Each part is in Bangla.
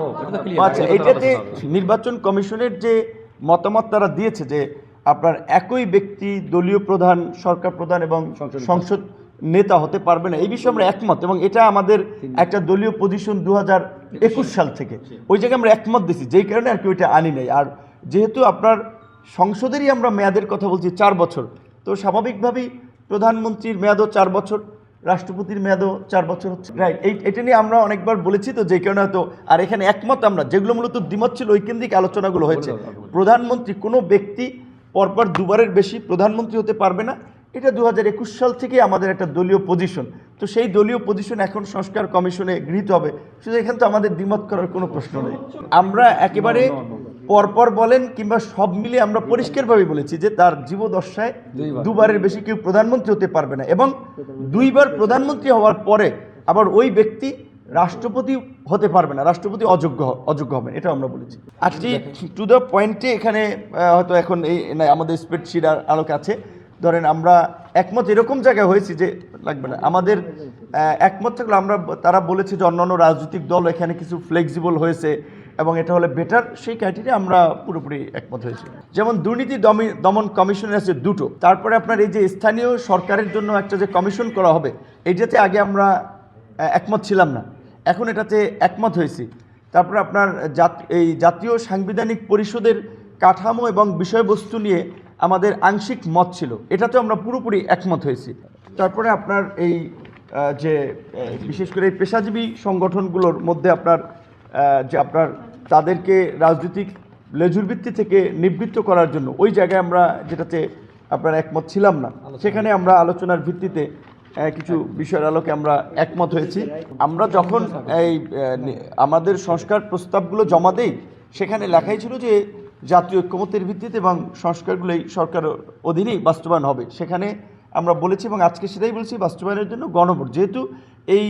ও এটা তো ক্লিয়ার, আচ্ছা, এটাতে নির্বাচন কমিশনের যে মতামত তারা দিয়েছে যে আপনার একই ব্যক্তি দলীয় প্রধান, সরকার প্রধান এবং সংসদ নেতা হতে পারবে না, এই বিষয়ে আমরা একমত, এবং এটা আমাদের একটা দলীয় পজিশন 2021 সাল থেকে ওই জায়গায় আমরা একমত দিছি, যেই কারণে আর কি ওইটা আনি নাই। আর যেহেতু আপনার সংসদেরই আমরা মেয়াদের কথা বলছি 4 বছর, তো স্বাভাবিকভাবেই প্রধানমন্ত্রীর মেয়াদও 4 বছর, রাষ্ট্রপতির মেয়াদও 4 বছর হচ্ছে, রাইট। এটা নিয়ে আমরা অনেকবার বলেছি, তো যে কারণে হয়তো আর এখানে একমত আমরা, যেগুলো মূলত দ্বিমত ছিল ওই কেন্দ্রিক আলোচনাগুলো হয়েছে। প্রধানমন্ত্রী, কোনো ব্যক্তি পরপর দুবারের বেশি প্রধানমন্ত্রী হতে পারবে না, এটা 2021 সাল থেকে আমাদের একটা দলীয় পজিশন। তো সেই দলীয় পজিশন এখন সংস্কার কমিশনে গৃহীত হবে, শুধু এখানে তো আমাদের দ্বিমত করার কোনো প্রশ্ন নেই। আমরা একেবারে পরপর বলেন কিংবা সব মিলে আমরা পরিষ্কারভাবে বলেছি যে তার জীবদশায় দুবারের বেশি কেউ প্রধানমন্ত্রী হতে পারবে না, এবং 2বার প্রধানমন্ত্রী হওয়ার পরে আবার ওই ব্যক্তি রাষ্ট্রপতি হতে পারবে না, রাষ্ট্রপতি অযোগ্য হবেন, এটা আমরা বলেছি। আজকে টু দ্য পয়েন্টে এখানে হয়তো এখন এই আমাদের স্প্রেডশিট আলোকে আছে, ধরেন আমরা একমত এরকম জায়গায় হয়েছি যে লাগবে না আমাদের একমত থাকলে আমরা, তারা বলেছে যে অন্যান্য রাজনৈতিক দল এখানে কিছু ফ্লেক্সিবল হয়েছে এবং এটা হলে বেটার, সেই ক্রাইটেরিয়া আমরা পুরোপুরি একমত হয়েছি। যেমন দুর্নীতি দমন কমিশনের আছে 2টো, তারপরে আপনার এই যে স্থানীয় সরকারের জন্য একটা যে কমিশন করা হবে, এইটাতে আগে আমরা একমত ছিলাম না, এখন এটাতে একমত হয়েছি। তারপরে আপনার এই জাতীয় সাংবিধানিক পরিষদের কাঠামো এবং বিষয়বস্তু নিয়ে আমাদের আংশিক মত ছিল, এটাতে আমরা পুরোপুরি একমত হয়েছি। তারপরে আপনার এই যে বিশেষ করে এই পেশাজীবী সংগঠনগুলোর মধ্যে আপনার যে আপনার তাদেরকে রাজনৈতিক লেজুর ভিত্তি থেকে নিবৃত্ত করার জন্য ওই জায়গায় আমরা যেটাতে আপনার একমত ছিলাম না, সেখানে আমরা আলোচনার ভিত্তিতে কিছু বিষয়ের আলোকে আমরা একমত হয়েছি। আমরা যখন এই আমাদের সংস্কার প্রস্তাবগুলো জমা দেই, সেখানে লেখাই ছিল যে জাতীয় ঐক্যমতের ভিত্তিতে এবং সংস্কারগুলোই সরকার অধীনেই বাস্তবায়ন হবে, সেখানে আমরা বলেছি এবং আজকে সেটাই বলছি, বাস্তবায়নের জন্য গণভোট, যেহেতু এই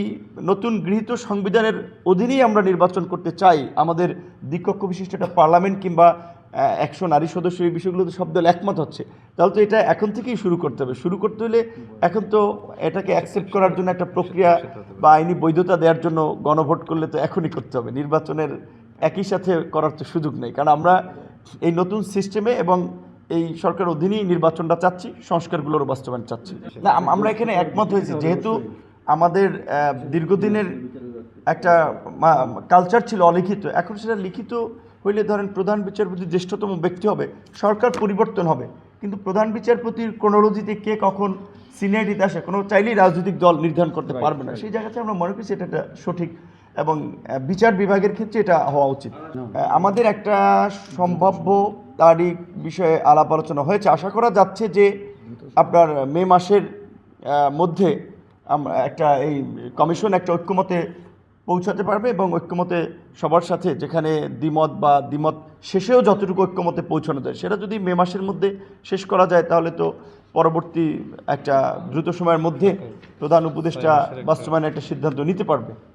নতুন গৃহীত সংবিধানের অধীনেই আমরা নির্বাচন করতে চাই, আমাদের দ্বিকক্ষ বিশিষ্ট একটা পার্লামেন্ট কিংবা 100 নারী সদস্য, এই বিষয়গুলোতে সব দল একমত হচ্ছে, তাহলে তো এটা এখন থেকেই শুরু করতে হবে। শুরু করতে হলে এখন তো এটাকে অ্যাকসেপ্ট করার জন্য একটা প্রক্রিয়া বা আইনি বৈধতা দেওয়ার জন্য গণভোট করলে তো এখনই করতে হবে, নির্বাচনের একই সাথে করার তো সুযোগ নেই, কারণ আমরা এই নতুন সিস্টেমে এবং এই সরকার অধীনেই নির্বাচনটা চাচ্ছি, সংস্কারগুলোর বাস্তবায়ন চাচ্ছি। না, আমরা এখানে একমত হয়েছি, যেহেতু আমাদের দীর্ঘদিনের একটা কালচার ছিল অলিখিত, এখন সেটা লিখিত হইলে ধরেন প্রধান বিচারপতি জ্যেষ্ঠতম ব্যক্তি হবে, সরকার পরিবর্তন হবে, কিন্তু প্রধান বিচারপতির ক্রোনোলজিতে কে কখন সিনিয়রিটিতে আসে কোনো চাইলেই রাজনৈতিক দল নির্ধারণ করতে পারবে না, সেই জায়গাতে আমরা মনে করছি এটা একটা সঠিক এবং বিচার বিভাগের ক্ষেত্রে এটা হওয়া উচিত। আমাদের একটা সম্ভাব্য তারিখ বিষয়ে আলাপ আলোচনা হয়েছে, আশা করা যাচ্ছে যে আপনার মে মাসের মধ্যে আমরা একটা এই কমিশন একটা ঐক্যমতে পৌঁছাতে পারবে, এবং ঐক্যমতে সবার সাথে যেখানে দ্বিমত বা দ্বিমত শেষেও যতটুকু ঐক্যমতে পৌঁছানো যায়, সেটা যদি মে মাসের মধ্যে শেষ করা যায়, তাহলে তো পরবর্তী একটা দ্রুত সময়ের মধ্যে প্রধান উপদেষ্টা বাস্তবায়নের একটা সিদ্ধান্ত নিতে পারবে।